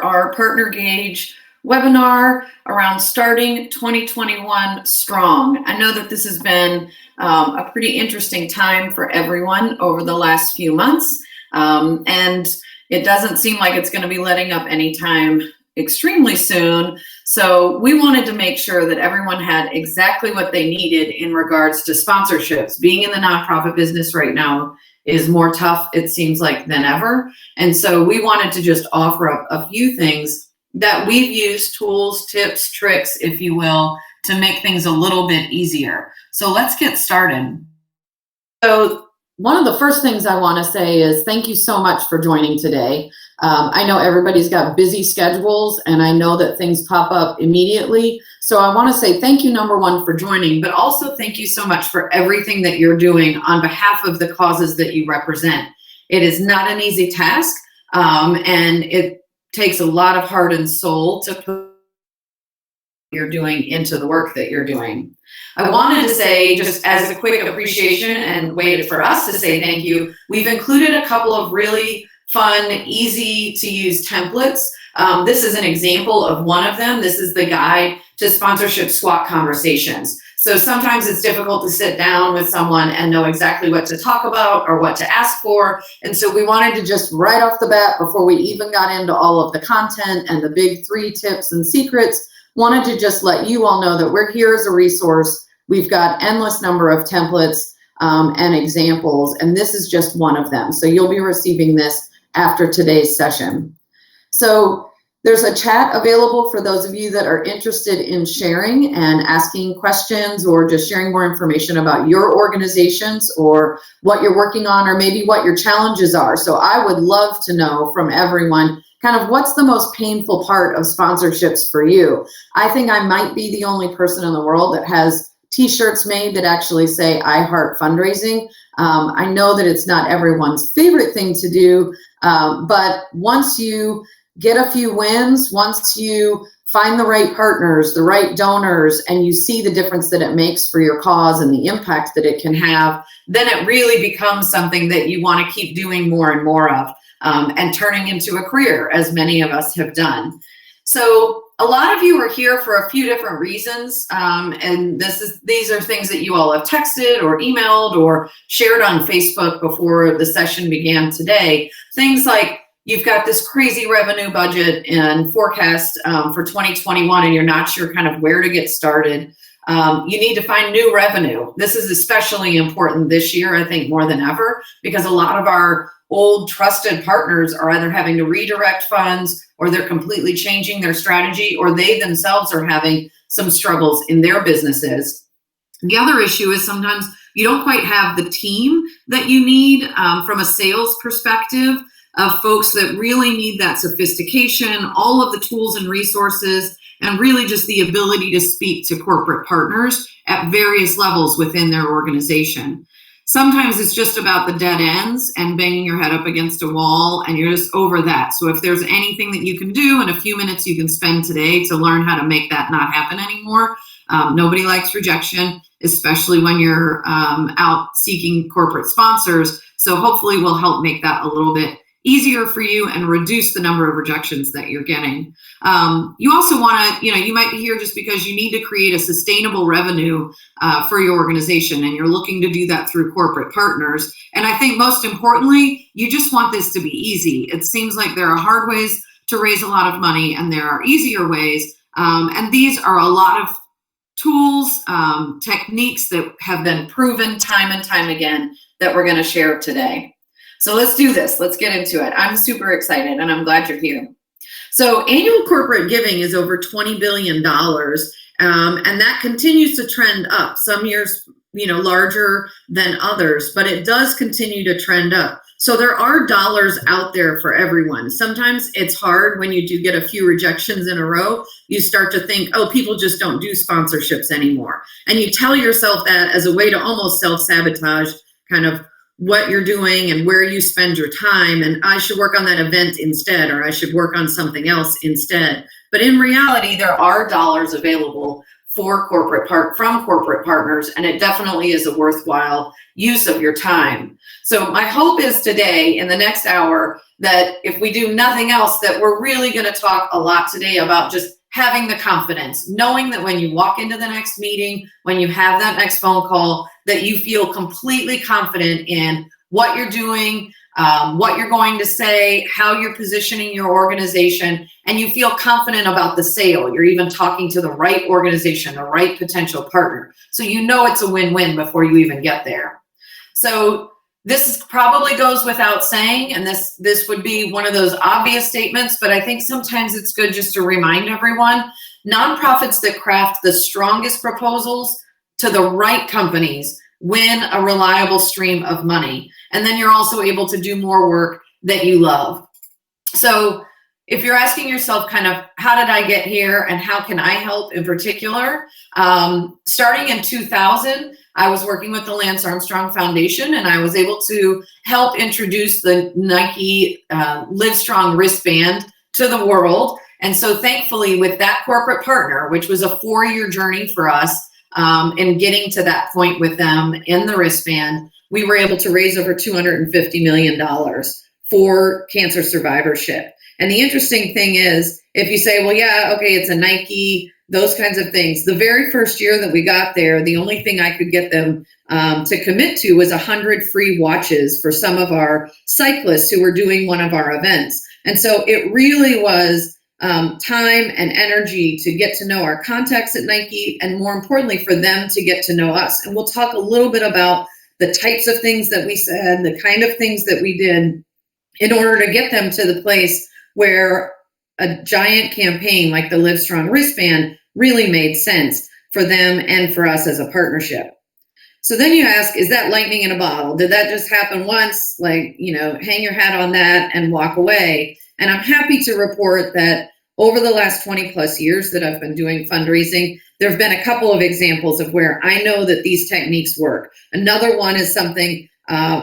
our Partner Gauge webinar around starting 2021 strong. I know that this has been a pretty interesting time for everyone over the last few months, and it doesn't seem like it's going to be letting up anytime extremely soon. So we wanted to make sure that everyone had exactly what they needed in regards to sponsorships. Being in the nonprofit business right now is more tough, it seems like, than ever. And so we wanted to just offer up a few things that we've used, tools, tips, tricks, if you will, to make things a little bit easier. So let's get started. So one of the first things I want to say is thank you so much for joining today. I know everybody's got busy schedules, and I know that things pop up immediately. So I want to say thank you, number one, for joining, but also thank you so much for everything that you're doing on behalf of the causes that you represent. It is not an easy task, and it takes a lot of heart and soul to put what you're doing into the work that you're doing. I wanted to say, just as a quick appreciation and way for us to say thank you, we've included a couple of really fun, easy to use templates. This is an example of one of them. This is the guide to sponsorship SWOT conversations. So sometimes it's difficult to sit down with someone and know exactly what to talk about or what to ask for. And so we wanted to just right off the bat, before we even got into all of the content and the big 3 tips and secrets, wanted to just let you all know that we're here as a resource. We've got endless number of templates and examples, and this is just one of them. So you'll be receiving this after today's session. So there's a chat available for those of you that are interested in sharing and asking questions or just sharing more information about your organizations or what you're working on, or maybe what your challenges are. So I would love to know from everyone kind of what's the most painful part of sponsorships for you. I think I might be the only person in the world that has t-shirts made that actually say I heart fundraising. I know that it's not everyone's favorite thing to do, but once you get a few wins, once you find the right partners, the right donors, and you see the difference that it makes for your cause and the impact that it can have, then it really becomes something that you want to keep doing more and more of, and turning into a career, as many of us have done. So a lot of you are here for a few different reasons, and these are things that you all have texted or emailed or shared on Facebook before the session began today. Things like you've got this crazy revenue budget and forecast for 2021, and you're not sure kind of where to get started. You need to find new revenue. This is especially important this year, I think, more than ever, because a lot of our old trusted partners are either having to redirect funds, or they're completely changing their strategy, or they themselves are having some struggles in their businesses. The other issue is sometimes you don't quite have the team that you need from a sales perspective, of folks that really need that sophistication, all of the tools and resources, and really just the ability to speak to corporate partners at various levels within their organization. Sometimes it's just about the dead ends and banging your head up against a wall, and you're just over that. So if there's anything that you can do in a few minutes you can spend today to learn how to make that not happen anymore. Nobody likes rejection, especially when you're out seeking corporate sponsors. So hopefully we'll help make that a little bit easier for you and reduce the number of rejections that you're getting. You also want to, you might be here just because you need to create a sustainable revenue for your organization, and you're looking to do that through corporate partners. And I think most importantly, you just want this to be easy. It seems like there are hard ways to raise a lot of money, and there are easier ways. And these are a lot of tools, techniques that have been proven time and time again that we're going to share today. So let's do this. Let's get into it. I'm super excited, and I'm glad you're here. So annual corporate giving is over $20 billion, and that continues to trend up. Some years, larger than others, but it does continue to trend up. So there are dollars out there for everyone. Sometimes it's hard when you do get a few rejections in a row. You start to think, oh, people just don't do sponsorships anymore. And you tell yourself that as a way to almost self-sabotage kind of what you're doing and where you spend your time, and I should work on that event instead, or I should work on something else instead. But in reality, there are dollars available for from corporate partners, and it definitely is a worthwhile use of your time. So my hope is today, in the next hour, that if we do nothing else, that we're really going to talk a lot today about just having the confidence, knowing that when you walk into the next meeting, when you have that next phone call, that you feel completely confident in what you're doing, what you're going to say, how you're positioning your organization, and you feel confident about the sale. You're even talking to the right organization, the right potential partner. So you know it's a win-win before you even get there. So this probably goes without saying, and this would be one of those obvious statements, but I think sometimes it's good just to remind everyone, nonprofits that craft the strongest proposals to the right companies win a reliable stream of money. And then you're also able to do more work that you love. So if you're asking yourself kind of, how did I get here and how can I help in particular? Starting in 2000, I was working with the Lance Armstrong Foundation, and I was able to help introduce the Nike Livestrong wristband to the world. And so thankfully with that corporate partner, which was a 4-year journey for us in getting to that point with them in the wristband, we were able to raise over $250 million for cancer survivorship. And the interesting thing is, if you say, well, yeah, okay, it's a Nike, those kinds of things. The very first year that we got there, the only thing I could get them to commit to was 100 free watches for some of our cyclists who were doing one of our events. And so it really was time and energy to get to know our contacts at Nike, and more importantly, for them to get to know us. And we'll talk a little bit about the types of things that we said, the kind of things that we did in order to get them to the place where a giant campaign like the Livestrong wristband really made sense for them and for us as a partnership. So then you ask, is that lightning in a bottle? Did that just happen once? Like, hang your hat on that and walk away? And I'm happy to report that over the last 20 plus years that I've been doing fundraising, there have been a couple of examples of where I know that these techniques work. Another one is something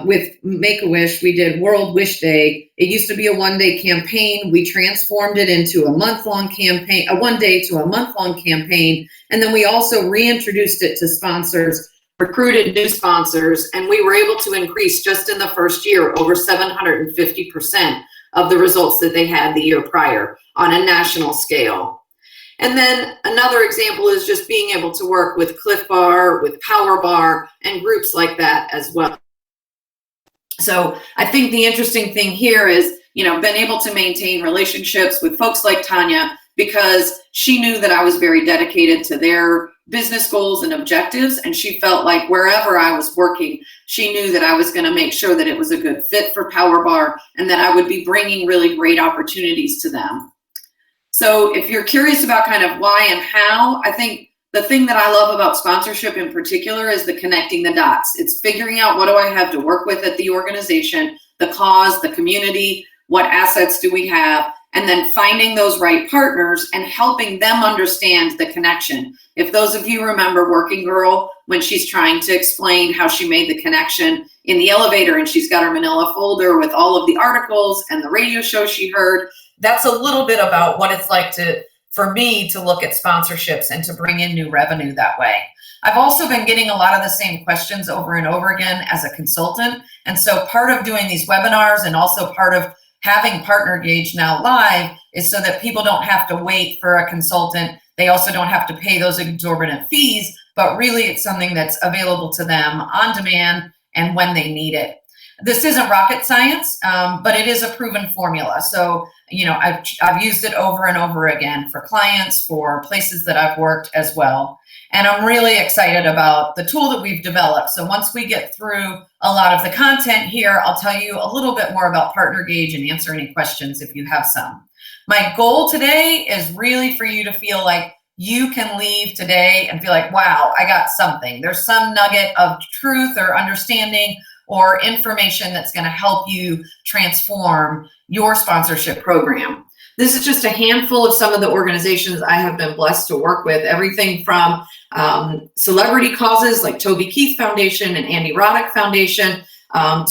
with Make-A-Wish. We did World Wish Day. It used to be a one-day campaign. We transformed it into a month-long campaign, a one-day to a month-long campaign. And then we also reintroduced it to sponsors, recruited new sponsors, and we were able to increase just in the first year over 750% of the results that they had the year prior on a national scale. And then another example is just being able to work with Cliff Bar, with Power Bar, and groups like that as well. So I think the interesting thing here is, been able to maintain relationships with folks like Tanya because she knew that I was very dedicated to their business goals and objectives. And she felt like wherever I was working, she knew that I was going to make sure that it was a good fit for Power Bar and that I would be bringing really great opportunities to them. So if you're curious about kind of why and how, I think the thing that I love about sponsorship in particular is the connecting the dots. It's figuring out, what do I have to work with at the organization, the cause, the community, what assets do we have, and then finding those right partners and helping them understand the connection. If those of you remember Working Girl, when she's trying to explain how she made the connection in the elevator and she's got her manila folder with all of the articles and the radio show she heard, that's a little bit about what it's like for me to look at sponsorships and to bring in new revenue that way. I've also been getting a lot of the same questions over and over again as a consultant. And so part of doing these webinars and also part of having Partner Gauge now live is so that people don't have to wait for a consultant. They also don't have to pay those exorbitant fees, but really it's something that's available to them on demand and when they need it. This isn't rocket science, but it is a proven formula. So, I've used it over and over again for clients, for places that I've worked as well. And I'm really excited about the tool that we've developed. So once we get through a lot of the content here, I'll tell you a little bit more about Partner Gauge and answer any questions if you have some. My goal today is really for you to feel like you can leave today and feel like, wow, I got something. There's some nugget of truth or understanding or information that's going to help you transform your sponsorship program. This is just a handful of some of the organizations I have been blessed to work with, everything from celebrity causes like Toby Keith Foundation and Andy Roddick Foundation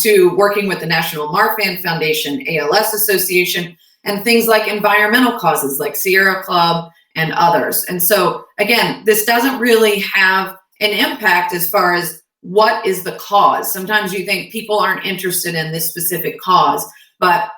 to working with the National Marfan Foundation, ALS Association, and things like environmental causes like Sierra Club and others. And so again, this doesn't really have an impact as far as what is the cause? Sometimes you think people aren't interested in this specific cause, but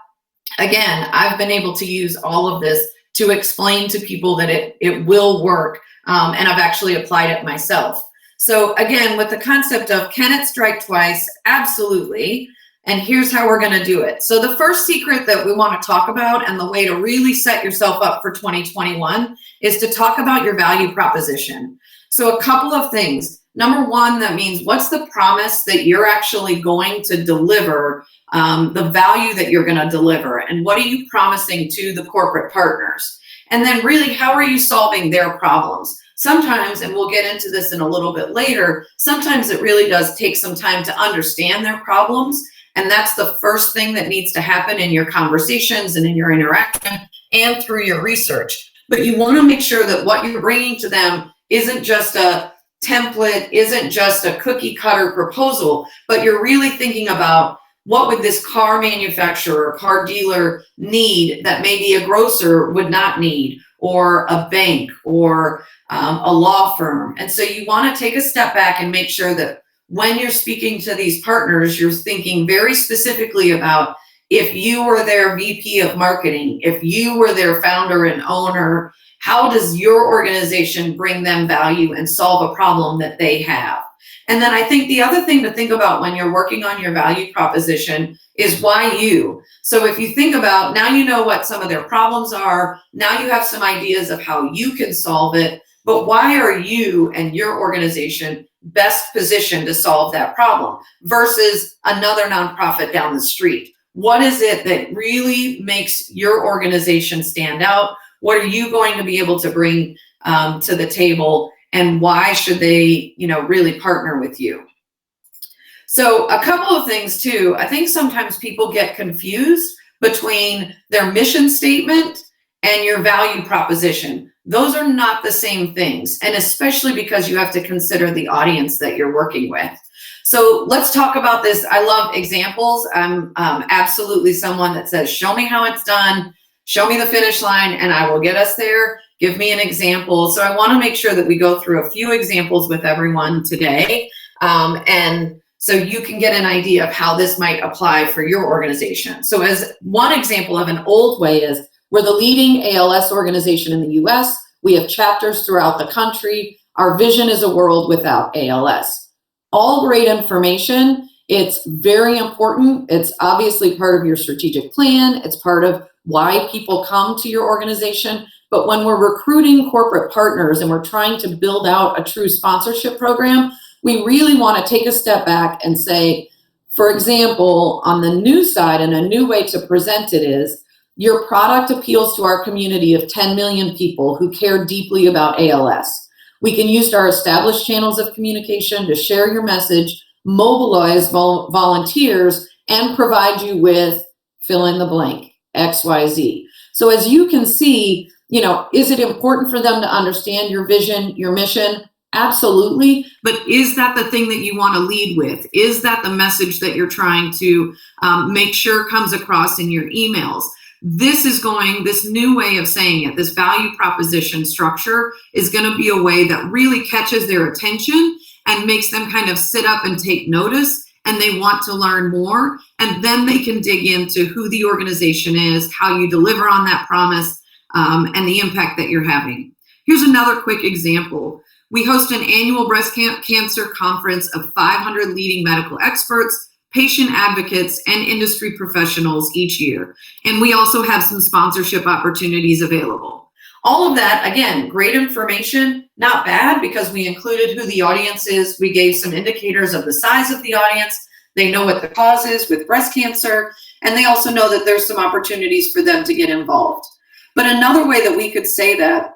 again, I've been able to use all of this to explain to people that it will work, and I've actually applied it myself. So again, with the concept of can it strike twice? Absolutely. And here's how we're going to do it. So the first secret that we want to talk about, and the way to really set yourself up for 2021, is to talk about your value proposition. So a couple of things. Number one, that means what's the promise that you're actually going to deliver, the value that you're going to deliver, and what are you promising to the corporate partners? And then really, how are you solving their problems? Sometimes, and we'll get into this in a little bit later, sometimes it really does take some time to understand their problems. And that's the first thing that needs to happen in your conversations and in your interaction and through your research. But you want to make sure that what you're bringing to them isn't just a template, isn't just a cookie cutter proposal, but you're really thinking about what would this car manufacturer or car dealer need that maybe a grocer would not need, or a bank, or a law firm. And so you want to take a step back and make sure that when you're speaking to these partners, you're thinking very specifically about, if you were their VP of marketing, if you were their founder and owner, how does your organization bring them value and solve a problem that they have? And then I think the other thing to think about when you're working on your value proposition is why you. So if you think about, now you know what some of their problems are, now you have some ideas of how you can solve it, but why are you and your organization best positioned to solve that problem versus another nonprofit down the street? What is it that really makes your organization stand out? What are you going to be able to bring to the table, and why should they, really partner with you? So a couple of things too. I think sometimes people get confused between their mission statement and your value proposition. Those are not the same things, and especially because you have to consider the audience that you're working with. So let's talk about this. I love examples. I'm absolutely someone that says, show me how it's done, show me the finish line, and I will get us there. Give me an example. So I want to make sure that we go through a few examples with everyone today, and so you can get an idea of how this might apply for your organization. So as one example of an old way is, we're the leading ALS organization in the US. We have chapters throughout the country. Our vision is a world without ALS. All great information. It's very important. It's obviously part of your strategic plan. It's part of why people come to your organization. But when we're recruiting corporate partners and we're trying to build out a true sponsorship program, we really want to take a step back and say, for example, on the new side, and a new way to present it is, your product appeals to our community of 10 million people who care deeply about ALS. We can use our established channels of communication to share your message, mobilize volunteers, and provide you with fill in the blank, XYZ. So as you can see, is it important for them to understand your vision, your mission? Absolutely. But is that the thing that you want to lead with? Is that the message that you're trying to make sure comes across in your emails? This new way of saying it, this value proposition structure is going to be a way that really catches their attention and makes them kind of sit up and take notice, and they want to learn more. And then they can dig into who the organization is, how you deliver on that promise, and the impact that you're having. Here's another quick example. We host an annual breast cancer conference of 500 leading medical experts, patient advocates, and industry professionals each year. And we also have some sponsorship opportunities available. All of that, again, great information, not bad, because we included who the audience is. We gave some indicators of the size of the audience. They know what the cause is with breast cancer, and they also know that there's some opportunities for them to get involved. But another way that we could say that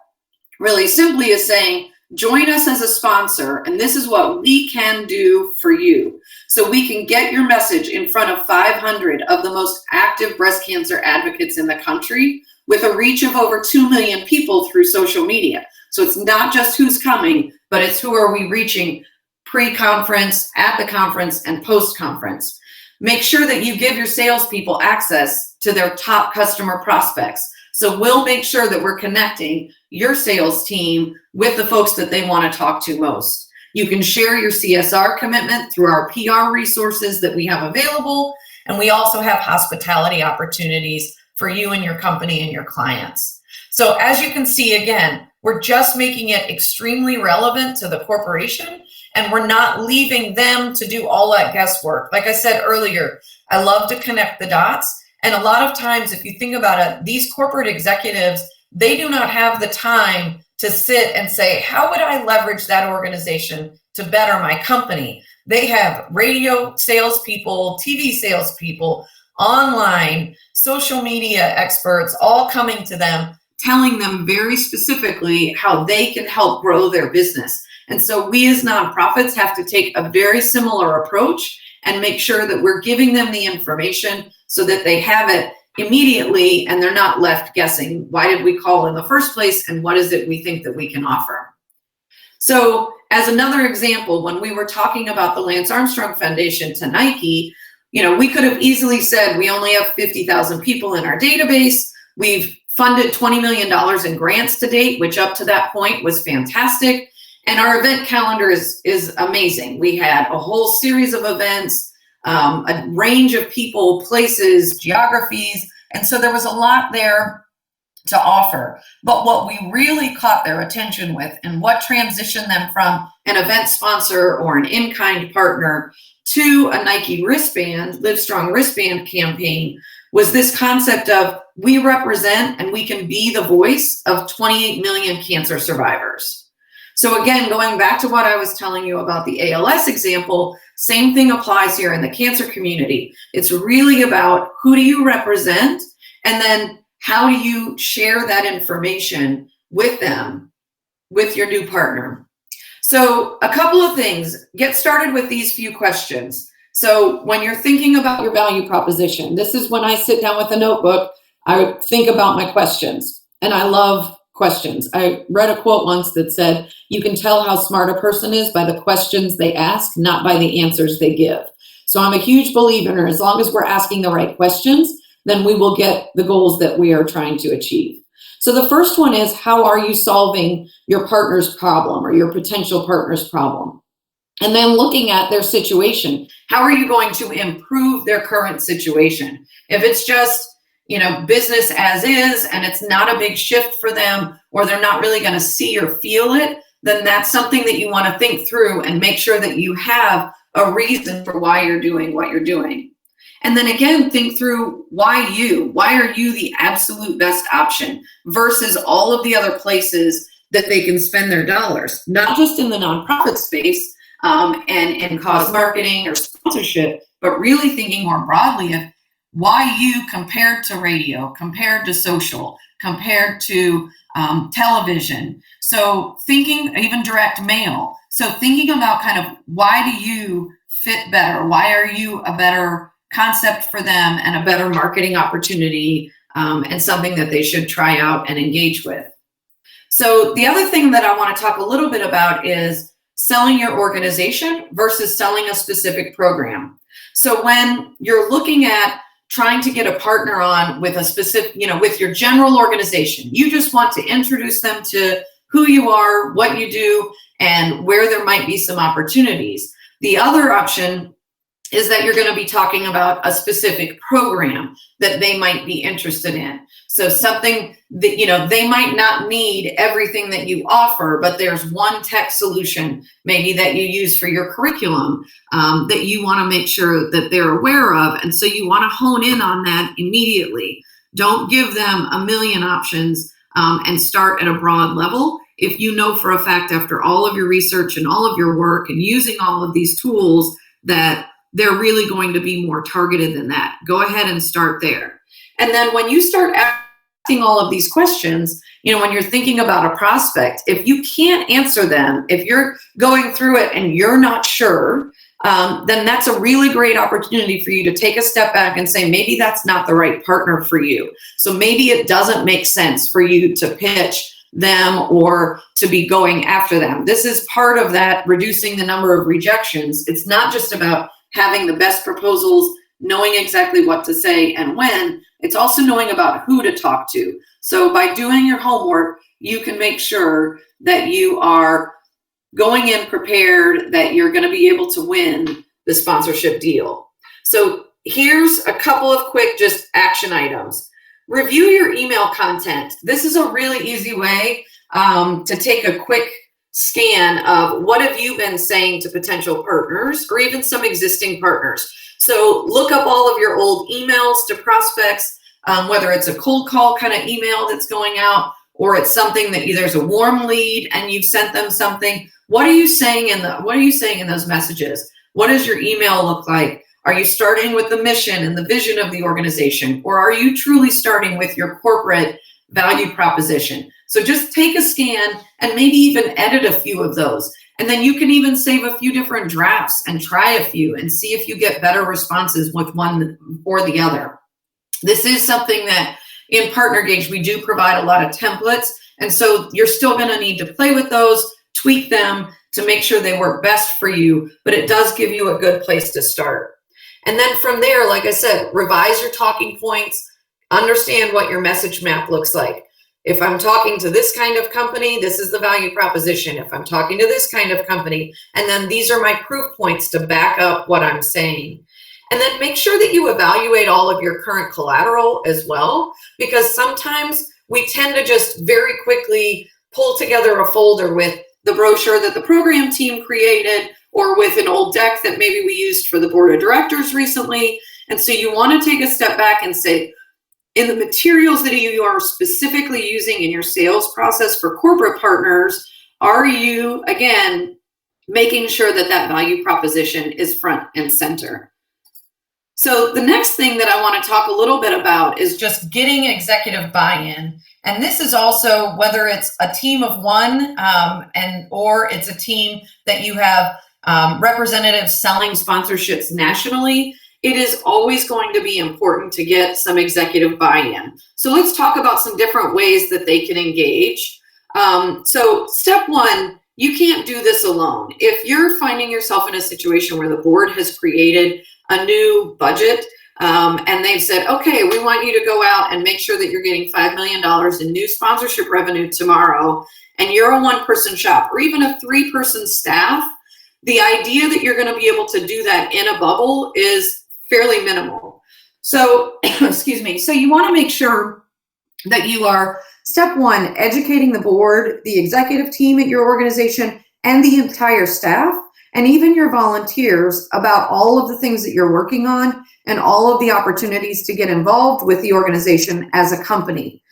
really simply is saying, join us as a sponsor, and this is what we can do for you. So we can get your message in front of 500 of the most active breast cancer advocates in the country with a reach of over 2 million people through social media. So it's not just who's coming, but it's who are we reaching pre-conference, at the conference, and post-conference. Make sure that you give your salespeople access to their top customer prospects. So we'll make sure that we're connecting your sales team with the folks that they want to talk to most. You can share your CSR commitment through our PR resources that we have available. And we also have hospitality opportunities for you and your company and your clients. So as you can see, again, we're just making it extremely relevant to the corporation, and we're not leaving them to do all that guesswork. Like I said earlier, I love to connect the dots. And a lot of times, if you think about it, these corporate executives, they do not have the time to sit and say, how would I leverage that organization to better my company? They have radio salespeople, TV salespeople, online, social media experts, all coming to them, telling them very specifically how they can help grow their business. And so we as nonprofits have to take a very similar approach and make sure that we're giving them the information so that they have it immediately and they're not left guessing, why did we call in the first place and what is it we think that we can offer? So as another example, when we were talking about the Lance Armstrong Foundation to Nike, we could have easily said we only have 50,000 people in our database. We've funded $20 million in grants to date, which up to that point was fantastic. And our event calendar is amazing. We had a whole series of events, a range of people, places, geographies. And so there was a lot there to offer. But what we really caught their attention with and what transitioned them from an event sponsor or an in-kind partner to a Nike wristband, Live Strong wristband campaign was this concept of we represent and we can be the voice of 28 million cancer survivors. So again, going back to what I was telling you about the ALS example, same thing applies here in the cancer community. It's really about who do you represent, and then how do you share that information with them, with your new partner. So a couple of things, get started with these few questions. So when you're thinking about your value proposition, this is when I sit down with a notebook, I think about my questions, and I love questions. I read a quote once that said, you can tell how smart a person is by the questions they ask, not by the answers they give. So I'm a huge believer in as long as we're asking the right questions, then we will get the goals that we are trying to achieve. So the first one is, how are you solving your partner's problem or your potential partner's problem? And then looking at their situation, how are you going to improve their current situation? If it's just business as is, and it's not a big shift for them, or they're not really going to see or feel it, then that's something that you want to think through and make sure that you have a reason for why you're doing what you're doing. And then again, think through why you? Why are you the absolute best option versus all of the other places that they can spend their dollars, not just in the nonprofit space and in cause marketing or sponsorship, but really thinking more broadly of why you compared to radio, compared to social, compared to television. So thinking even direct mail. So thinking about kind of why do you fit better? Why are you a better concept for them and a better marketing opportunity and something that they should try out and engage with? So the other thing that I want to talk a little bit about is selling your organization versus selling a specific program. So when you're looking at trying to get a partner on with a specific, with your general organization, you just want to introduce them to who you are, what you do, and where there might be some opportunities. The other option is that you're going to be talking about a specific program that they might be interested in. So something that, they might not need everything that you offer, but there's one tech solution maybe that you use for your curriculum that you want to make sure that they're aware of. And so you want to hone in on that immediately. Don't give them a million options and start at a broad level. If you know for a fact after all of your research and all of your work and using all of these tools that they're really going to be more targeted than that, go ahead and start there. And then when you start asking all of these questions, when you're thinking about a prospect, if you can't answer them, if you're going through it and you're not sure, then that's a really great opportunity for you to take a step back and say, maybe that's not the right partner for you. So maybe it doesn't make sense for you to pitch them or to be going after them. This is part of that reducing the number of rejections. It's not just about having the best proposals, knowing exactly what to say and when. It's also knowing about who to talk to. So by doing your homework, you can make sure that you are going in prepared that you're going to be able to win the sponsorship deal. So here's a couple of quick just action items. Review your email content. This is a really easy way to take a quick scan of what have you been saying to potential partners or even some existing partners. So look up all of your old emails to prospects, whether it's a cold call kind of email that's going out, or it's something that there's a warm lead and you've sent them something. What are you saying in those messages? What does your email look like? Are you starting with the mission and the vision of the organization, or are you truly starting with your corporate value proposition? So just take a scan and maybe even edit a few of those. And then you can even save a few different drafts and try a few and see if you get better responses with one or the other. This is something that in PartnerGauge, we do provide a lot of templates. And so you're still going to need to play with those, tweak them to make sure they work best for you, but it does give you a good place to start. And then from there, like I said, revise your talking points, understand what your message map looks like. If I'm talking to this kind of company, this is the value proposition. If I'm talking to this kind of company, and then these are my proof points to back up what I'm saying. And then make sure that you evaluate all of your current collateral as well, because sometimes we tend to just very quickly pull together a folder with the brochure that the program team created or with an old deck that maybe we used for the board of directors recently. And so you want to take a step back and say, in the materials that you are specifically using in your sales process for corporate partners, are you, again, making sure that that value proposition is front and center? So the next thing that I want to talk a little bit about is just getting executive buy-in. And this is also whether it's a team of one or it's a team that you have representatives selling sponsorships nationally. It is always going to be important to get some executive buy-in. So let's talk about some different ways that they can engage. So step one, you can't do this alone. If you're finding yourself in a situation where the board has created a new budget and they've said, okay, we want you to go out and make sure that you're getting $5 million in new sponsorship revenue tomorrow, and you're a one-person shop or even a 3-person staff, the idea that you're going to be able to do that in a bubble is fairly minimal. So, excuse me. So you want to make sure that you are, step one, educating the board, the executive team at your organization, and the entire staff, and even your volunteers about all of the things that you're working on and all of the opportunities to get involved with the organization as a company.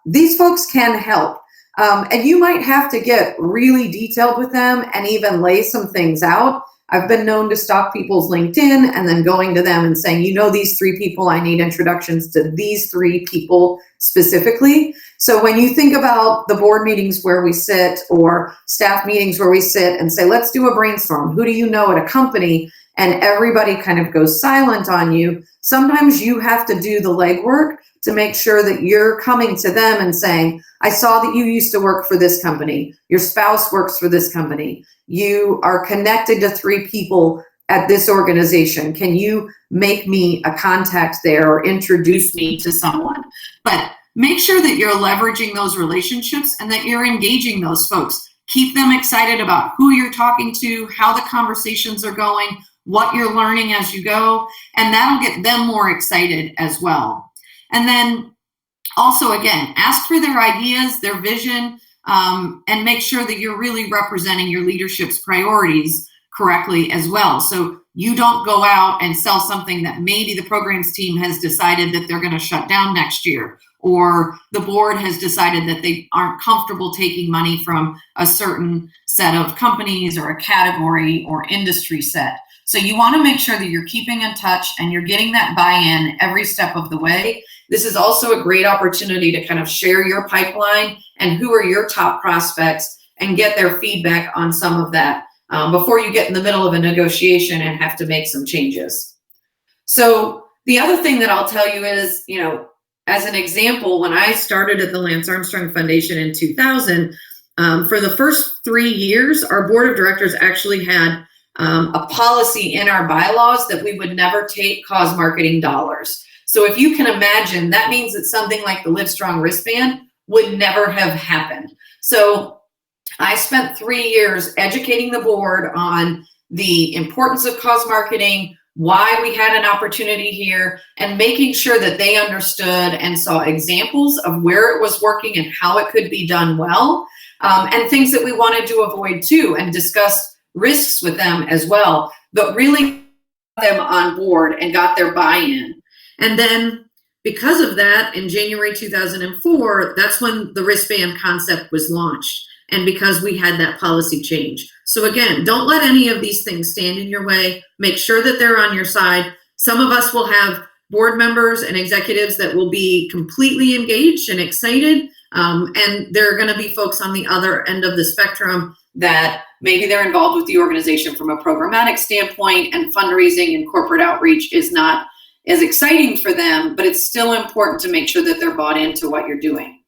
These folks can help. And you might have to get really detailed with them and even lay some things out. I've been known to stalk people's LinkedIn and then going to them and saying, you know, these 3 people, I need introductions to these 3 people specifically. So when you think about the board meetings where we sit or staff meetings where we sit and say, let's do a brainstorm. Who do you know at a company? And everybody kind of goes silent on you. Sometimes you have to do the legwork to make sure that you're coming to them and saying, I saw that you used to work for this company. Your spouse works for this company. You are connected to 3 people at this organization. Can you make me a contact there or introduce me to someone? But make sure that you're leveraging those relationships and that you're engaging those folks. Keep them excited about who you're talking to, how the conversations are going, what you're learning as you go, and that'll get them more excited as well. And then also, again, ask for their ideas, their vision, and make sure that you're really representing your leadership's priorities correctly as well. So you don't go out and sell something that maybe the programs team has decided that they're going to shut down next year, or the board has decided that they aren't comfortable taking money from a certain set of companies or a category or industry set. So you want to make sure that you're keeping in touch and you're getting that buy-in every step of the way. This is also a great opportunity to kind of share your pipeline and who are your top prospects and get their feedback on some of that before you get in the middle of a negotiation and have to make some changes. So the other thing that I'll tell you is, you know, as an example, when I started at the Lance Armstrong Foundation in 2000, for the first 3 years, our board of directors actually had a policy in our bylaws that we would never take cause marketing dollars. So if you can imagine, that means that something like the Livestrong wristband would never have happened. So I spent 3 years educating the board on the importance of cause marketing, why we had an opportunity here, and making sure that they understood and saw examples of where it was working and how it could be done well, and things that we wanted to avoid too, and discuss risks with them as well, but really got them on board and got their buy-in. And then because of that, in January 2004, that's when the wristband concept was launched. And because we had that policy change. So again, don't let any of these things stand in your way. Make sure that they're on your side. Some of us will have board members and executives that will be completely engaged and excited. And there are going to be folks on the other end of the spectrum that maybe they're involved with the organization from a programmatic standpoint, and fundraising and corporate outreach is not as exciting for them, but it's still important to make sure that they're bought into what you're doing.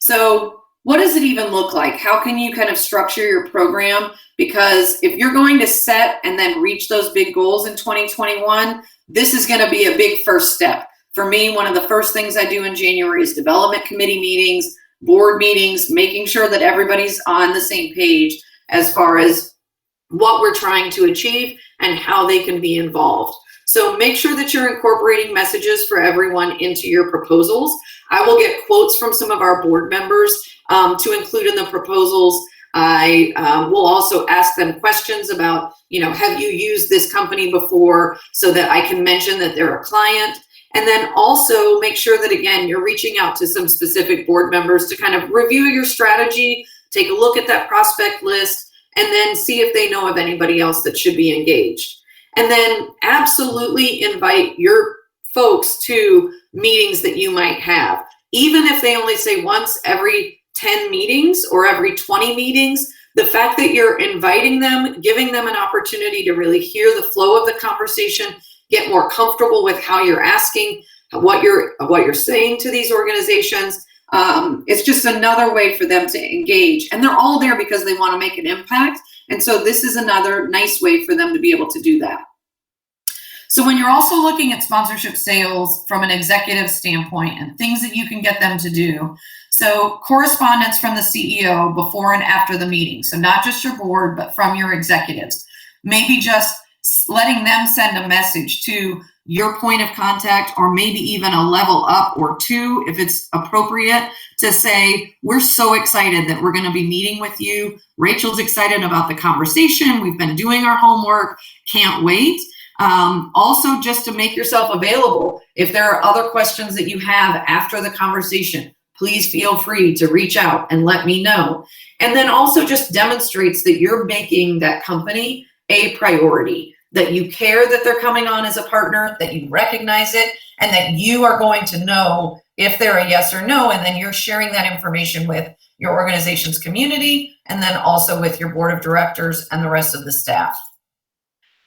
So what does it even look like? How can you kind of structure your program? Because if you're going to set and then reach those big goals in 2021, this is going to be a big first step. For me, one of the first things I do in January is development committee meetings, board meetings, making sure that everybody's on the same page as far as what we're trying to achieve and how they can be involved. So make sure that you're incorporating messages for everyone into your proposals. I will get quotes from some of our board members to include in the proposals. I will also ask them questions about, have you used this company before, so that I can mention that they're a client. And then also make sure that, again, you're reaching out to some specific board members to kind of review your strategy, take a look at that prospect list, and then see if they know of anybody else that should be engaged. And then absolutely invite your folks to meetings that you might have. Even if they only say once every 10 meetings or every 20 meetings, the fact that you're inviting them, giving them an opportunity to really hear the flow of the conversation, get more comfortable with how you're asking, what you're saying to these organizations. It's just another way for them to engage. And they're all there because they want to make an impact. And so this is another nice way for them to be able to do that. So when you're also looking at sponsorship sales from an executive standpoint and things that you can get them to do, so correspondence from the CEO before and after the meeting. So not just your board, but from your executives. Maybe just letting them send a message to your point of contact, or maybe even a level up or two if it's appropriate, to say, we're so excited that we're going to be meeting with you. Rachel's excited about the conversation. We've been doing our homework. Can't wait. Also, just to make yourself available. If there are other questions that you have after the conversation, please feel free to reach out and let me know. And then also just demonstrates that you're making that company a priority, that you care that they're coming on as a partner, that you recognize it, and that you are going to know if they're a yes or no. And then you're sharing that information with your organization's community, and then also with your board of directors and the rest of the staff.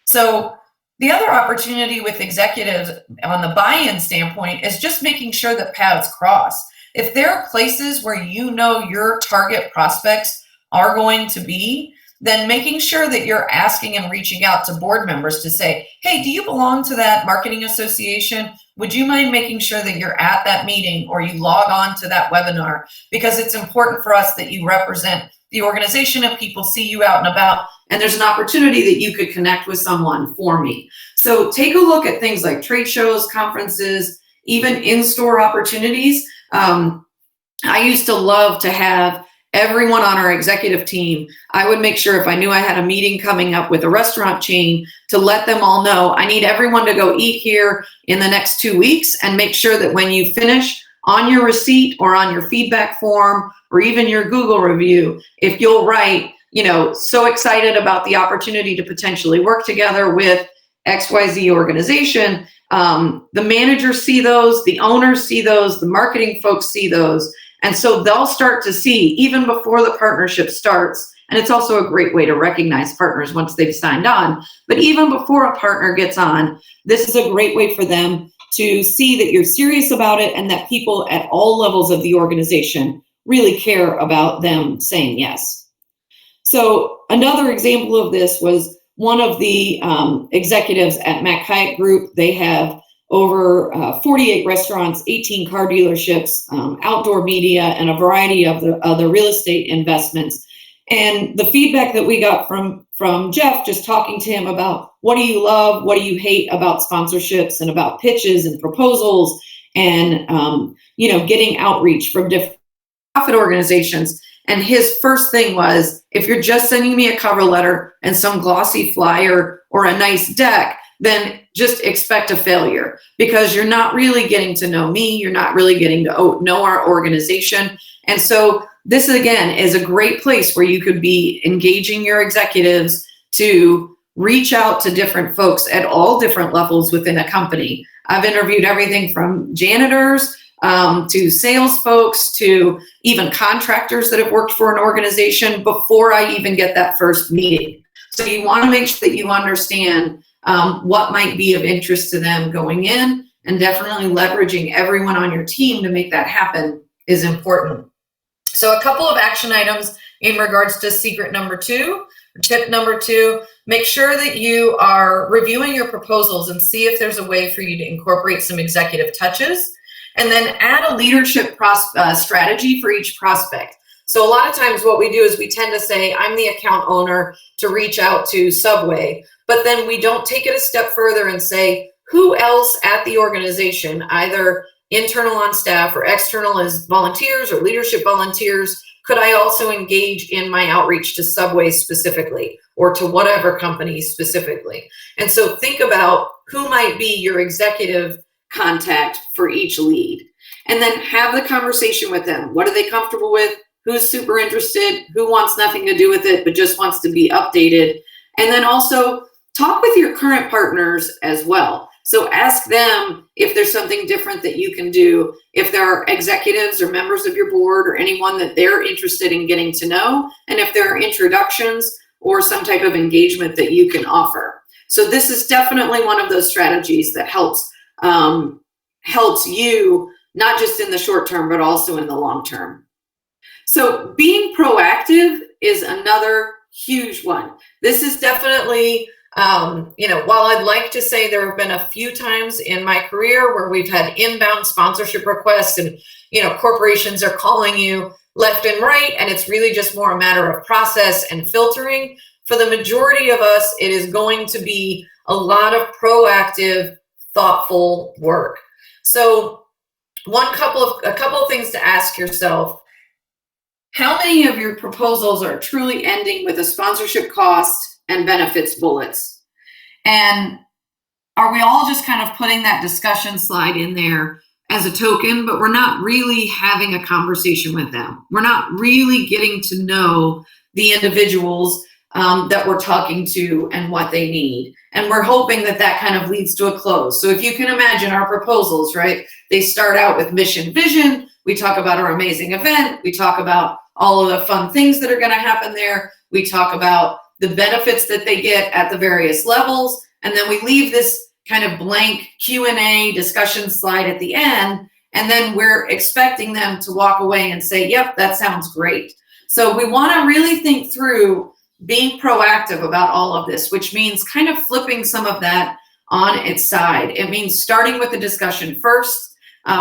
So the other opportunity with executives on the buy-in standpoint is just making sure that paths cross. If there are places where you know your target prospects are going to be, then making sure that you're asking and reaching out to board members to say, hey, do you belong to that marketing association? Would you mind making sure that you're at that meeting or you log on to that webinar? Because it's important for us that you represent the organization and people see you out and about, and there's an opportunity that you could connect with someone for me. So take a look at things like trade shows, conferences, even in-store opportunities. I used to love to have everyone on our executive team. I would make sure if I knew I had a meeting coming up with a restaurant chain to let them all know, I need everyone to go eat here in the next 2 weeks, and make sure that when you finish, on your receipt or on your feedback form or even your Google review, if you'll write, so excited about the opportunity to potentially work together with XYZ organization, the managers see those, the owners see those, the marketing folks see those. And so they'll start to see even before the partnership starts. And it's also a great way to recognize partners once they've signed on. But even before a partner gets on, this is a great way for them to see that you're serious about it and that people at all levels of the organization really care about them saying yes. So another example of this was one of the executives at Mac Hyatt Group. They have over 48 restaurants, 18 car dealerships, outdoor media, and a variety of the other real estate investments. And the feedback that we got from Jeff, just talking to him about what do you love, what do you hate about sponsorships and about pitches and proposals, and getting outreach from different profit organizations. And his first thing was, if you're just sending me a cover letter and some glossy flyer or a nice deck, then just expect a failure, because you're not really getting to know me. You're not really getting to know our organization. And so this, again, is a great place where you could be engaging your executives to reach out to different folks at all different levels within a company. I've interviewed everything from janitors to sales folks to even contractors that have worked for an organization before I even get that first meeting. So you want to make sure that you understand what might be of interest to them going in, and definitely leveraging everyone on your team to make that happen is important. So a couple of action items in regards to secret number 2, or tip number 2, make sure that you are reviewing your proposals and see if there's a way for you to incorporate some executive touches, and then add a leadership strategy for each prospect. So a lot of times what we do is we tend to say, I'm the account owner to reach out to Subway, but then we don't take it a step further and say, who else at the organization, either internal on staff or external as volunteers or leadership volunteers, could I also engage in my outreach to Subway specifically, or to whatever company specifically? And so think about who might be your executive contact for each lead, and then have the conversation with them. What are they comfortable with? Who's super interested? Who wants nothing to do with it but just wants to be updated? And then also talk with your current partners as well. So ask them if there's something different that you can do, if there are executives or members of your board or anyone that they're interested in getting to know, and if there are introductions or some type of engagement that you can offer. So this is definitely one of those strategies that helps you, not just in the short term, but also in the long term. So being proactive is another huge one. This is definitely, while I'd like to say there have been a few times in my career where we've had inbound sponsorship requests and, corporations are calling you left and right, and it's really just more a matter of process and filtering. For the majority of us, it is going to be a lot of proactive, thoughtful work. So a couple of things to ask yourself: how many of your proposals are truly ending with a sponsorship cost and benefits bullets? And are we all just kind of putting that discussion slide in there as a token, but we're not really having a conversation with them? We're not really getting to know the individuals that we're talking to and what they need. And we're hoping that that kind of leads to a close. So if you can imagine our proposals, right? They start out with mission, vision. We talk about our amazing event. We talk about all of the fun things that are going to happen there. We talk about the benefits that they get at the various levels. And then we leave this kind of blank Q&A discussion slide at the end. And then we're expecting them to walk away and say, yep, that sounds great. So we want to really think through being proactive about all of this, which means kind of flipping some of that on its side. It means starting with the discussion first,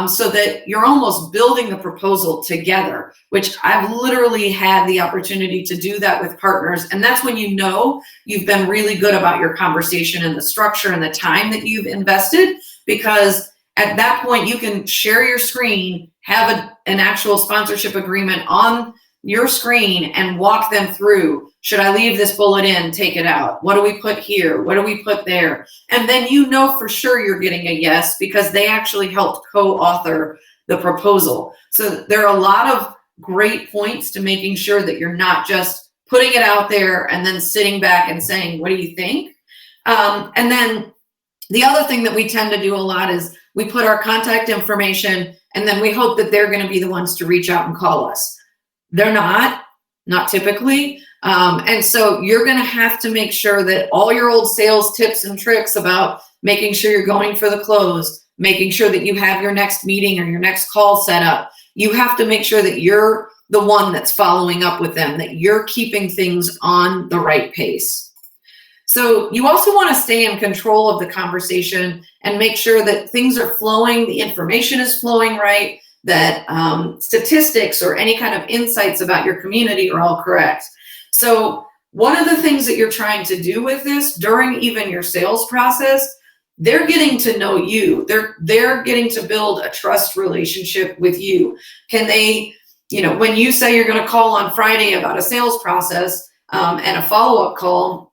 so that you're almost building the proposal together, which I've literally had the opportunity to do that with partners. And that's when you've been really good about your conversation and the structure and the time that you've invested, because at that point you can share your screen, have an actual sponsorship agreement on your screen and walk them through. Should I leave this bullet in, take it out? What do we put here? What do we put there? And then for sure you're getting a yes, because they actually helped co-author the proposal. So there are a lot of great points to making sure that you're not just putting it out there and then sitting back and saying, what do you think? And then the other thing that we tend to do a lot is we put our contact information, and then we hope that they're going to be the ones to reach out and call us. They're not typically. And so you're going to have to make sure that all your old sales tips and tricks about making sure you're going for the close, making sure that you have your next meeting or your next call set up, you have to make sure that you're the one that's following up with them, that you're keeping things on the right pace. So you also want to stay in control of the conversation and make sure that things are flowing, the information is flowing right, that statistics or any kind of insights about your community are all correct. So one of the things that you're trying to do with this during even your sales process, they're getting to know you. They're getting to build a trust relationship with you. Can they, when you say you're going to call on Friday about a sales process and a follow-up call,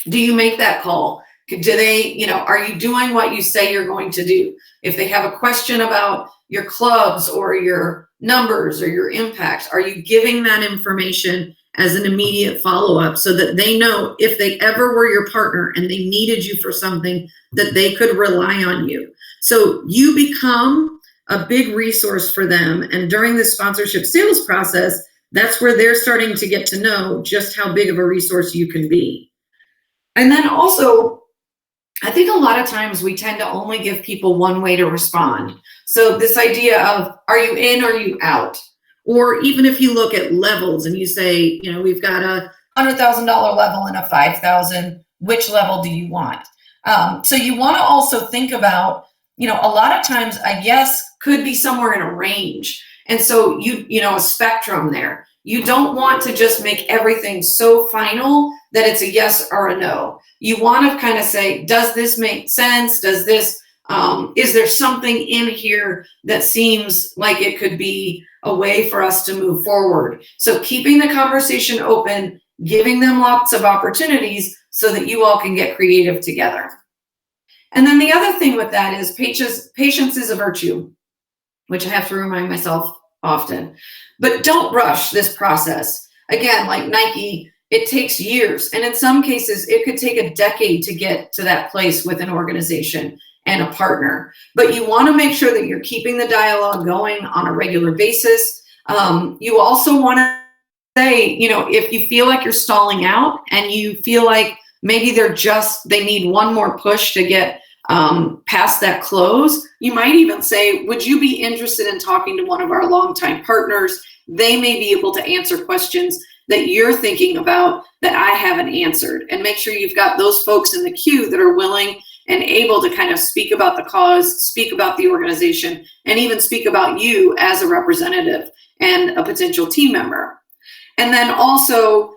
do you make that call? Do they, are you doing what you say you're going to do? If they have a question about your clubs or your numbers or your impact, are you giving that information as an immediate follow-up so that they know if they ever were your partner and they needed you for something, that they could rely on you? So you become a big resource for them. And during this sponsorship sales process, that's where they're starting to get to know just how big of a resource you can be. And then also, I think a lot of times we tend to only give people one way to respond. So this idea of, are you in or are you out? Or even if you look at levels and you say, we've got a $100,000 level and a $5,000, which level do you want? So you want to also think about, a lot of times a yes could be somewhere in a range. And so a spectrum there. You don't want to just make everything so final that it's a yes or a no. You want to kind of say, does this make sense? Does this, is there something in here that seems like it could be a way for us to move forward? So keeping the conversation open, giving them lots of opportunities so that you all can get creative together. And then the other thing with that is patience is a virtue, which I have to remind myself often. But don't rush this process. Again, like Nike, it takes years. And in some cases, it could take a decade to get to that place with an organization and a partner. But you want to make sure that you're keeping the dialogue going on a regular basis. You also want to say, if you feel like you're stalling out and you feel like maybe they need one more push to get past that close, you might even say, would you be interested in talking to one of our longtime partners? They may be able to answer questions that you're thinking about that I haven't answered, and make sure you've got those folks in the queue that are willing and able to kind of speak about the cause, speak about the organization, and even speak about you as a representative and a potential team member. And then also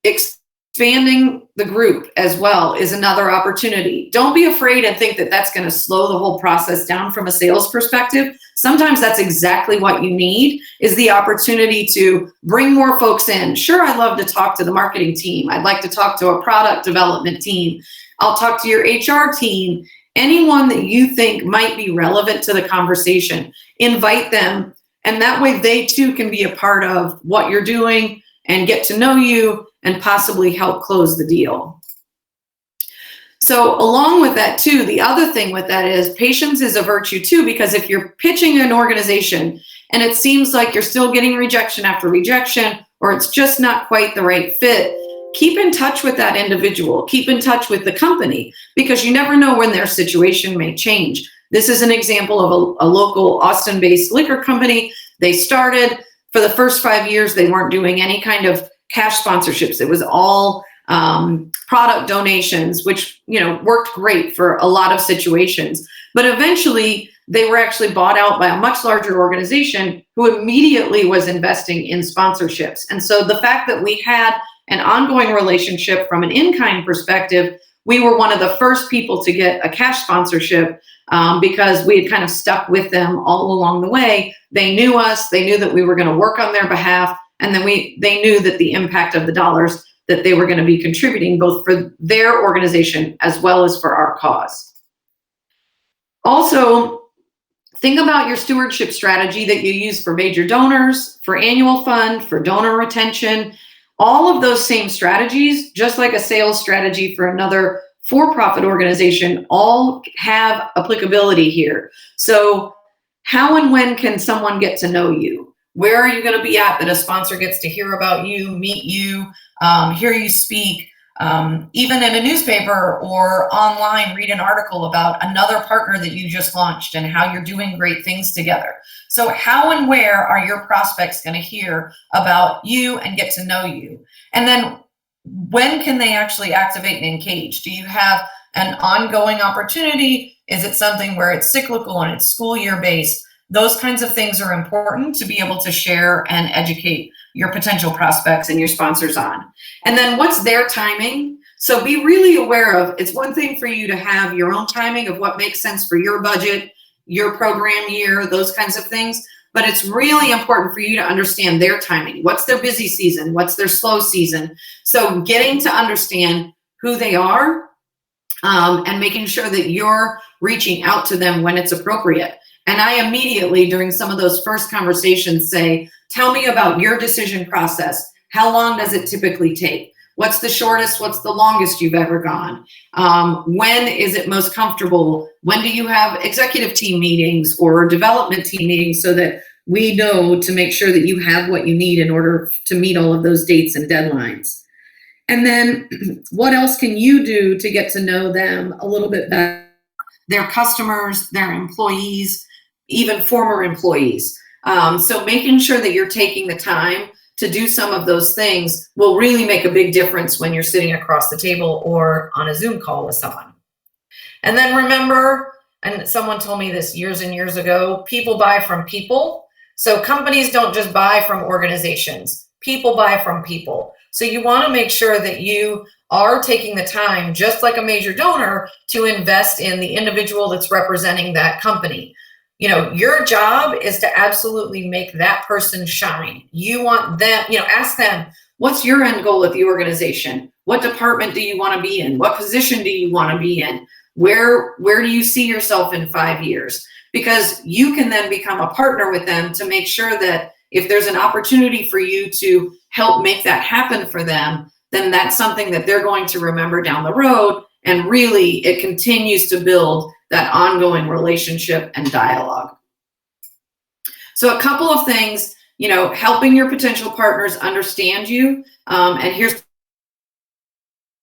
expanding the group as well is another opportunity. Don't be afraid and think that that's going to slow the whole process down from a sales perspective. Sometimes that's exactly what you need, is the opportunity to bring more folks in. Sure, I'd love to talk to the marketing team. I'd like to talk to a product development team. I'll talk to your HR team. Anyone that you think might be relevant to the conversation, invite them. And that way they too can be a part of what you're doing and get to know you and possibly help close the deal. So along with that too, the other thing with that is patience is a virtue too, because if you're pitching an organization and it seems like you're still getting rejection after rejection, or it's just not quite the right fit, keep in touch with that individual, keep in touch with the company, because you never know when their situation may change. This is an example of a local Austin-based liquor company. They started, for the first 5 years, they weren't doing any kind of cash sponsorships. It was all product donations, which worked great for a lot of situations. But eventually, they were actually bought out by a much larger organization who immediately was investing in sponsorships. And so the fact that we had an ongoing relationship from an in-kind perspective, we were one of the first people to get a cash sponsorship because we had kind of stuck with them all along the way. They knew us, they knew that we were going to work on their behalf, and then they knew that the impact of the dollars that they were going to be contributing both for their organization as well as for our cause. Also, think about your stewardship strategy that you use for major donors, for annual fund, for donor retention. All of those same strategies, just like a sales strategy for another for-profit organization, all have applicability here. So how and when can someone get to know you? Where are you going to be at that a sponsor gets to hear about you, meet you, hear you speak, even in a newspaper or online, read an article about another partner that you just launched and how you're doing great things together. So how and where are your prospects going to hear about you and get to know you? And then when can they actually activate and engage? Do you have an ongoing opportunity? Is it something where it's cyclical and it's school year based? Those kinds of things are important to be able to share and educate your potential prospects and your sponsors on. And then what's their timing? So be really aware of, it's one thing for you to have your own timing of what makes sense for your budget, your program year, those kinds of things. But it's really important for you to understand their timing. What's their busy season? What's their slow season? So getting to understand who they are and making sure that you're reaching out to them when it's appropriate. And I immediately, during some of those first conversations, say, tell me about your decision process. How long does it typically take? What's the shortest? What's the longest you've ever gone? When is it most comfortable? When do you have executive team meetings or development team meetings so that we know to make sure that you have what you need in order to meet all of those dates and deadlines? And then what else can you do to get to know them a little bit better? Their customers, their employees, even former employees. So making sure that you're taking the time to do some of those things will really make a big difference when you're sitting across the table or on a Zoom call with someone. And then remember, and someone told me this years and years ago, people buy from people. So companies don't just buy from organizations, people buy from people. So you want to make sure that you are taking the time, just like a major donor, to invest in the individual that's representing that company. You know, your job is to absolutely make that person shine. You want them, ask them, what's your end goal at the organization? What department do you want to be in? What position do you want to be in? Where do you see yourself in 5 years? Because you can then become a partner with them to make sure that if there's an opportunity for you to help make that happen for them, then that's something that they're going to remember down the road. And really, it continues to build that ongoing relationship and dialogue. So a couple of things, helping your potential partners understand you. And here's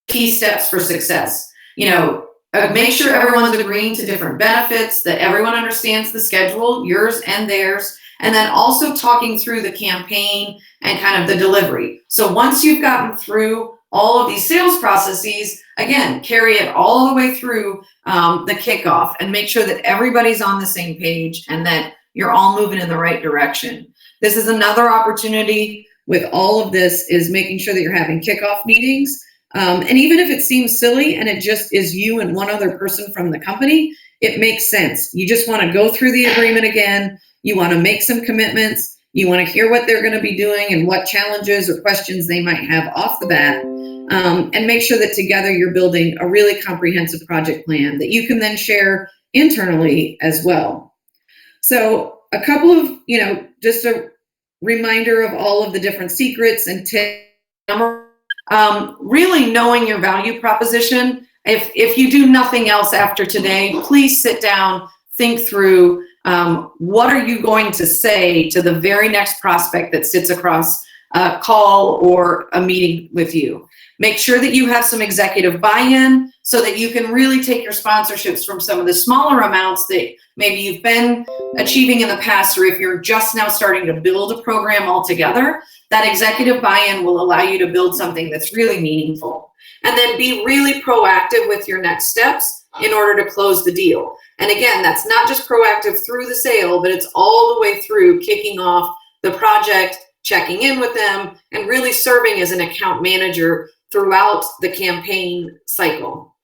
key steps for success. Make sure everyone's agreeing to different benefits, that everyone understands the schedule, yours and theirs, and then also talking through the campaign and kind of the delivery. So once you've gotten through all of these sales processes, again, carry it all the way through the kickoff and make sure that everybody's on the same page and that you're all moving in the right direction. This is another opportunity with all of this, is making sure that you're having kickoff meetings. And even if it seems silly and it just is you and one other person from the company, it makes sense. You just want to go through the agreement again. You want to make some commitments. You want to hear what they're going to be doing and what challenges or questions they might have off the bat. And make sure that together you're building a really comprehensive project plan that you can then share internally as well. So a couple of, just a reminder of all of the different secrets and tips. Really knowing your value proposition. If you do nothing else after today, please sit down, think through what are you going to say to the very next prospect that sits across a call or a meeting with you. Make sure that you have some executive buy-in so that you can really take your sponsorships from some of the smaller amounts that maybe you've been achieving in the past, or if you're just now starting to build a program altogether, that executive buy-in will allow you to build something that's really meaningful. And then be really proactive with your next steps in order to close the deal. And again, that's not just proactive through the sale, but it's all the way through kicking off the project, checking in with them, and really serving as an account manager throughout the campaign cycle.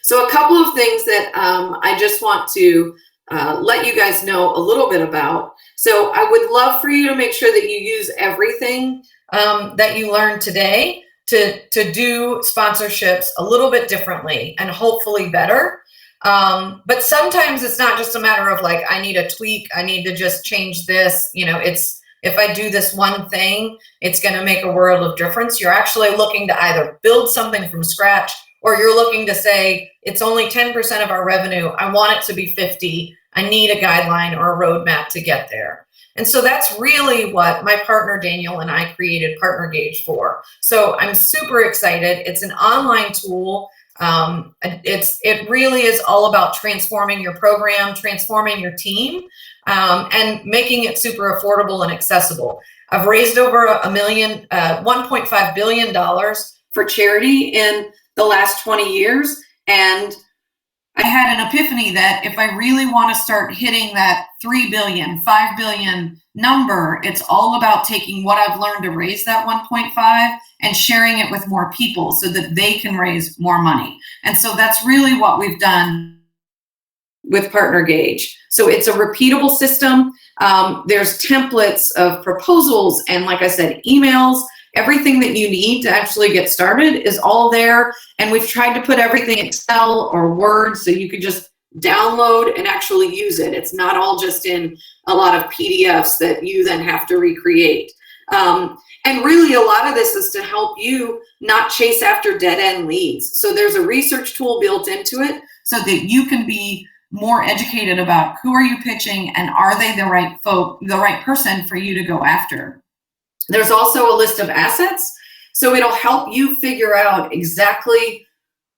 So a couple of things that I just want to let you guys know a little bit about. So I would love for you to make sure that you use everything that you learned today to do sponsorships a little bit differently and hopefully better. But sometimes it's not just a matter of like, I need a tweak, I need to just change this. If I do this one thing, it's going to make a world of difference. You're actually looking to either build something from scratch, or you're looking to say, it's only 10% of our revenue. I want it to be 50. I need a guideline or a roadmap to get there. And so that's really what my partner Daniel and I created Partner Gauge for. So I'm super excited. It's an online tool. It really is all about transforming your program, transforming your team, and making it super affordable and accessible. I've raised over $1.5 billion for charity in the last 20 years. And I had an epiphany that if I really want to start hitting that 3 billion, 5 billion number, it's all about taking what I've learned to raise that 1.5 and sharing it with more people so that they can raise more money. And so that's really what we've done with Partner Gauge. So it's a repeatable system. There's templates of proposals and, like I said, emails. Everything that you need to actually get started is all there. And we've tried to put everything Excel or Word so you could just download and actually use it. It's not all just in a lot of PDFs that you then have to recreate. And really a lot of this is to help you not chase after dead-end leads. So there's a research tool built into it so that you can be more educated about who are you pitching and are they the right person for you to go after. There's also a list of assets, so it'll help you figure out exactly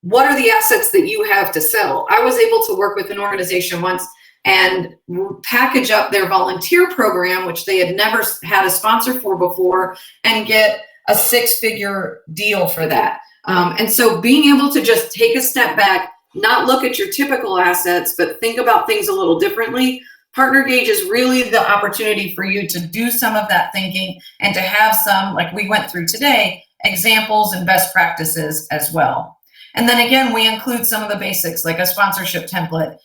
what are the assets that you have to sell. I was able to work with an organization once and package up their volunteer program, which they had never had a sponsor for before, and get a 6-figure deal for that. And so being able to just take a step back, not look at your typical assets, but think about things a little differently. Partner Gauge is really the opportunity for you to do some of that thinking and to have some, like we went through today, examples and best practices as well. And then again, we include some of the basics like a sponsorship template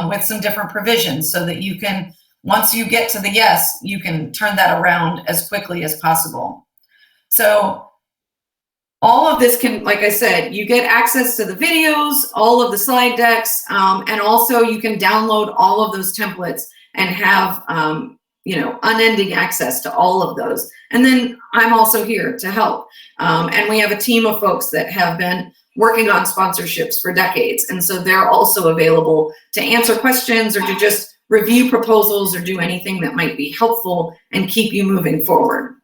with some different provisions so that you can, once you get to the yes, you can turn that around as quickly as possible. So all of this can, like I said, you get access to the videos, all of the slide decks, and also you can download all of those templates and have, unending access to all of those. And then I'm also here to help. And we have a team of folks that have been working on sponsorships for decades. And so they're also available to answer questions or to just review proposals or do anything that might be helpful and keep you moving forward.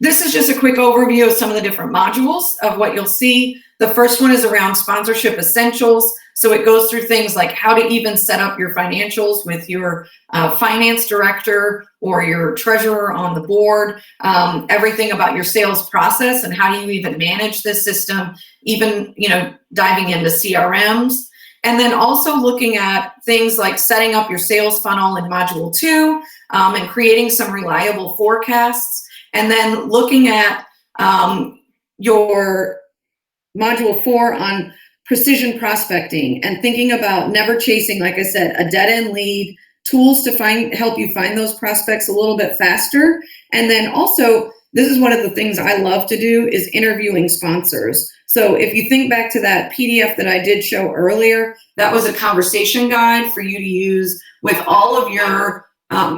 This is just a quick overview of some of the different modules of what you'll see. The first one is around sponsorship essentials. So it goes through things like how to even set up your financials with your finance director or your treasurer on the board, everything about your sales process and how do you even manage this system, even, diving into CRMs. And then also looking at things like setting up your sales funnel in module 2 and creating some reliable forecasts. And then looking at your module 4 on precision prospecting and thinking about never chasing, like I said, a dead-end lead, tools to help you find those prospects a little bit faster. And then also, this is one of the things I love to do is interviewing sponsors. So if you think back to that PDF that I did show earlier, that was a conversation guide for you to use with all of your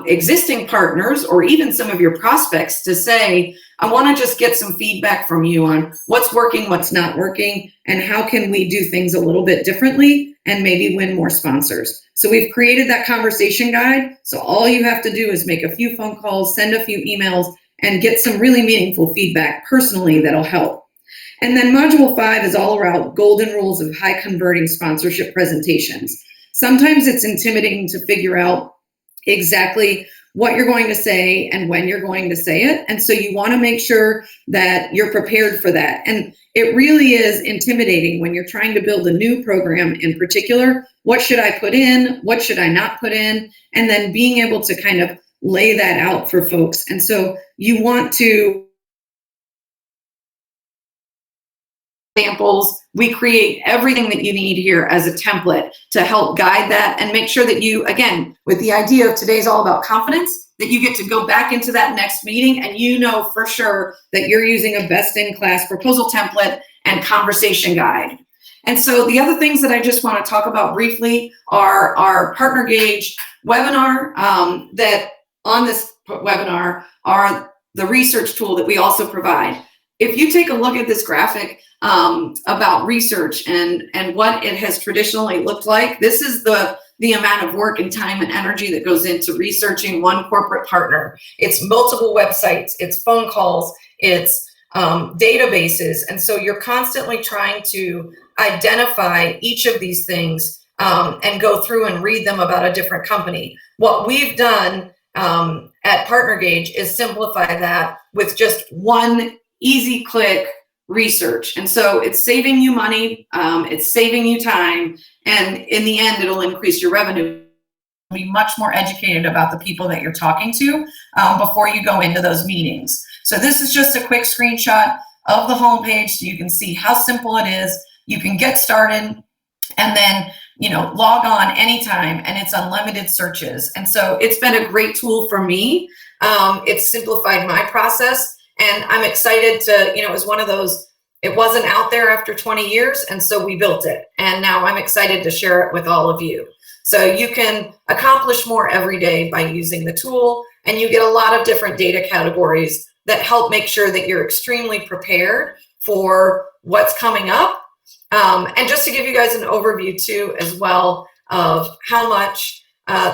existing partners or even some of your prospects to say, I want to just get some feedback from you on what's working, what's not working, and how can we do things a little bit differently and maybe win more sponsors. So we've created that conversation guide. So all you have to do is make a few phone calls, send a few emails, and get some really meaningful feedback personally that'll help. And then module 5 is all around golden rules of high converting sponsorship presentations. Sometimes it's intimidating to figure out exactly what you're going to say and when you're going to say it. And so you want to make sure that you're prepared for that. And it really is intimidating when you're trying to build a new program in particular. What should I put in? What should I not put in? And then being able to kind of lay that out for folks. And so you want to examples. We create everything that you need here as a template to help guide that and make sure that you, again, with the idea of today's all about confidence, that you get to go back into that next meeting and you know for sure that you're using a best-in-class proposal template and conversation guide. And so the other things that I just want to talk about briefly are our Partner Gauge webinar, that on this webinar are the research tool that we also provide. If you take a look at this graphic about research and what it has traditionally looked like, this is the amount of work and time and energy that goes into researching one corporate partner. It's multiple websites, it's phone calls, it's databases. And so you're constantly trying to identify each of these things and go through and read them about a different company. What we've done at Partner Gauge is simplify that with just one easy click research. And so it's saving you money, it's saving you time, and in the end, it'll increase your revenue. Be much more educated about the people that you're talking to before you go into those meetings. So this is just a quick screenshot of the homepage so you can see how simple it is. You can get started and then log on anytime, and it's unlimited searches. And so it's been a great tool for me. It's simplified my process, and I'm excited to, it was one of those, it wasn't out there after 20 years, and so we built it. And now I'm excited to share it with all of you. So you can accomplish more every day by using the tool, and you get a lot of different data categories that help make sure that you're extremely prepared for what's coming up. And just to give you guys an overview too, as well, of how much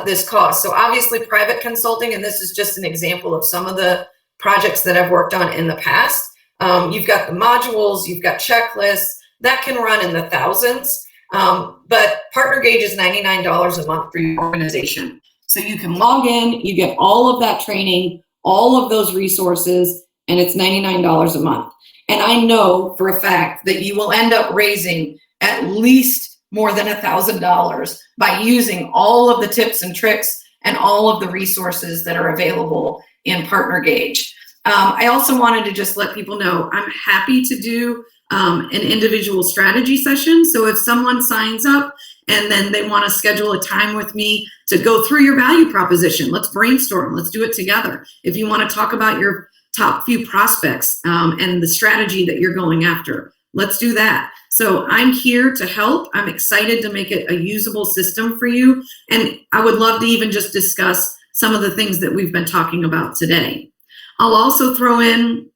this costs. So obviously private consulting, and this is just an example of some of the projects that I've worked on in the past. You've got the modules, you've got checklists, that can run in the thousands. But PartnerGauge is $99 a month for your organization. So you can log in, you get all of that training, all of those resources, and it's $99 a month. And I know for a fact that you will end up raising at least more than $1,000 by using all of the tips and tricks and all of the resources that are available in PartnerGauge. I also wanted to just let people know I'm happy to do an individual strategy session. So if someone signs up and then they want to schedule a time with me to go through your value proposition, let's brainstorm, let's do it together. If you want to talk about your top few prospects and the strategy that you're going after, let's do that. So I'm here to help. I'm excited to make it a usable system for you. And I would love to even just discuss some of the things that we've been talking about today. I'll also throw in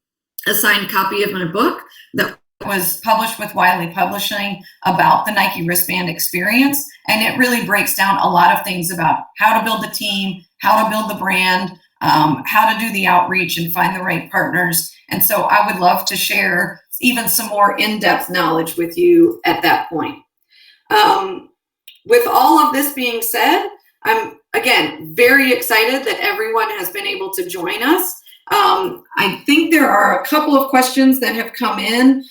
a signed copy of my book that was published with Wiley Publishing about the Nike wristband experience. And it really breaks down a lot of things about how to build the team, how to build the brand, how to do the outreach and find the right partners. And so I would love to share even some more in-depth knowledge with you at that point. With all of this being said, I'm, again, very excited that everyone has been able to join us. I think there are a couple of questions that have come in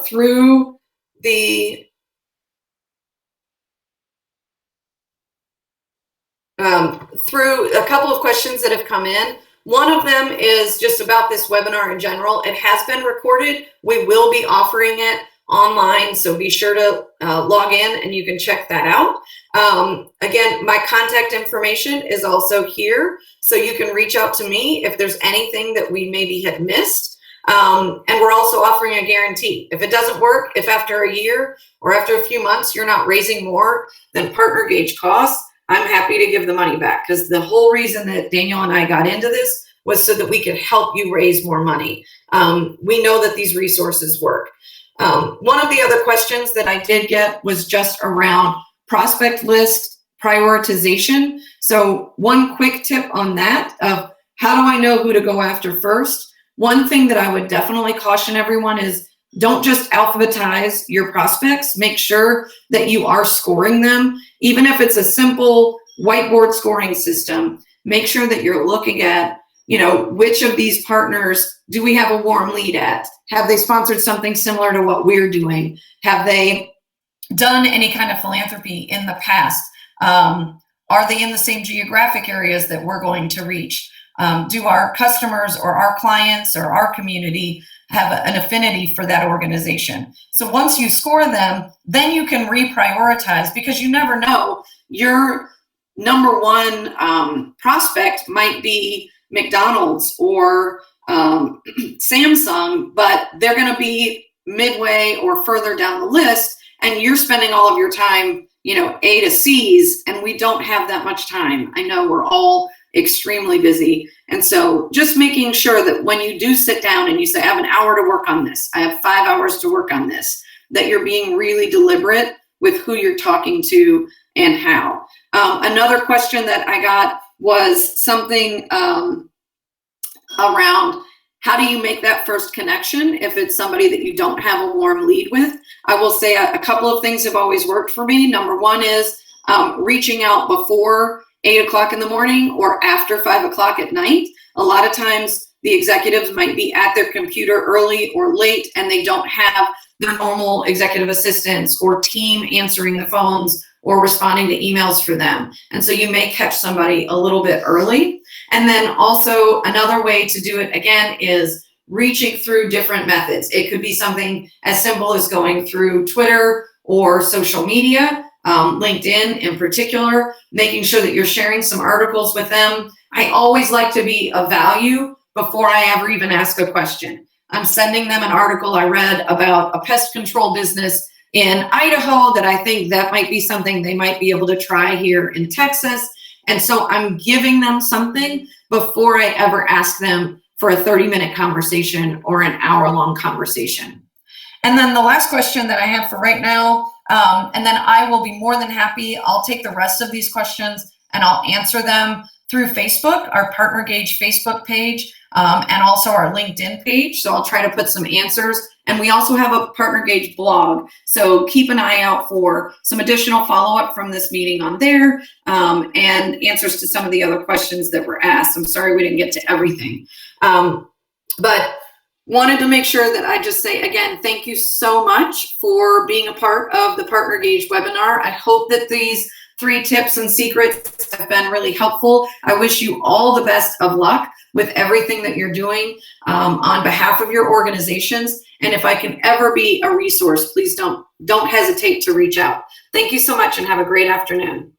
through a couple of questions that have come in. One of them is just about this webinar in general. It has been recorded. We will be offering it online, so be sure to log in and you can check that out. Again, my contact information is also here, so you can reach out to me if there's anything that we maybe had missed. And we're also offering a guarantee. If it doesn't work, if after a year or after a few months you're not raising more than PartnerGauge costs, I'm happy to give the money back, because the whole reason that Daniel and I got into this was so that we could help you raise more money. We know that these resources work. One of the other questions that I did get was just around prospect list prioritization. So one quick tip on that of how do I know who to go after first? One thing that I would definitely caution everyone is don't just alphabetize your prospects. Make sure that you are scoring them. Even if it's a simple whiteboard scoring system, make sure that you're looking at, which of these partners do we have a warm lead at? Have they sponsored something similar to what we're doing? Have they done any kind of philanthropy in the past? Are they in the same geographic areas that we're going to reach? Do our customers or our clients or our community have an affinity for that organization? So once you score them, then you can reprioritize, because you never know, your number one prospect might be McDonald's or Samsung, but they're going to be midway or further down the list, and you're spending all of your time, A to C's, and we don't have that much time. I know we're all extremely busy. And so just making sure that when you do sit down and you say, I have an hour to work on this, I have 5 hours to work on this, that you're being really deliberate with who you're talking to and how. Another question that I got was something around how do you make that first connection if it's somebody that you don't have a warm lead with? I will say a couple of things have always worked for me. Number one is reaching out before 8 o'clock in the morning or after 5 o'clock at night. A lot of times the executives might be at their computer early or late, and they don't have their normal executive assistants or team answering the phones or responding to emails for them. And so you may catch somebody a little bit early. And then also another way to do it again is reaching through different methods. It could be something as simple as going through Twitter or social media, LinkedIn in particular, making sure that you're sharing some articles with them. I always like to be of value before I ever even ask a question. I'm sending them an article I read about a pest control business in Idaho that I think that might be something they might be able to try here in Texas. And so I'm giving them something before I ever ask them for a 30-minute conversation or an hour-long conversation. And then the last question that I have for right now, and then I will be more than happy, I'll take the rest of these questions and I'll answer them through Facebook, our Partner Gauge Facebook page, and also our LinkedIn page. So I'll try to put some answers. And we also have a Partner Gauge blog. So keep an eye out for some additional follow-up from this meeting on there, and answers to some of the other questions that were asked. I'm sorry we didn't get to everything. But wanted to make sure that I just say, again, thank you so much for being a part of the Partner Gauge webinar. I hope that these 3 tips and secrets have been really helpful. I wish you all the best of luck with everything that you're doing on behalf of your organizations. And if I can ever be a resource, please don't hesitate to reach out. Thank you so much and have a great afternoon.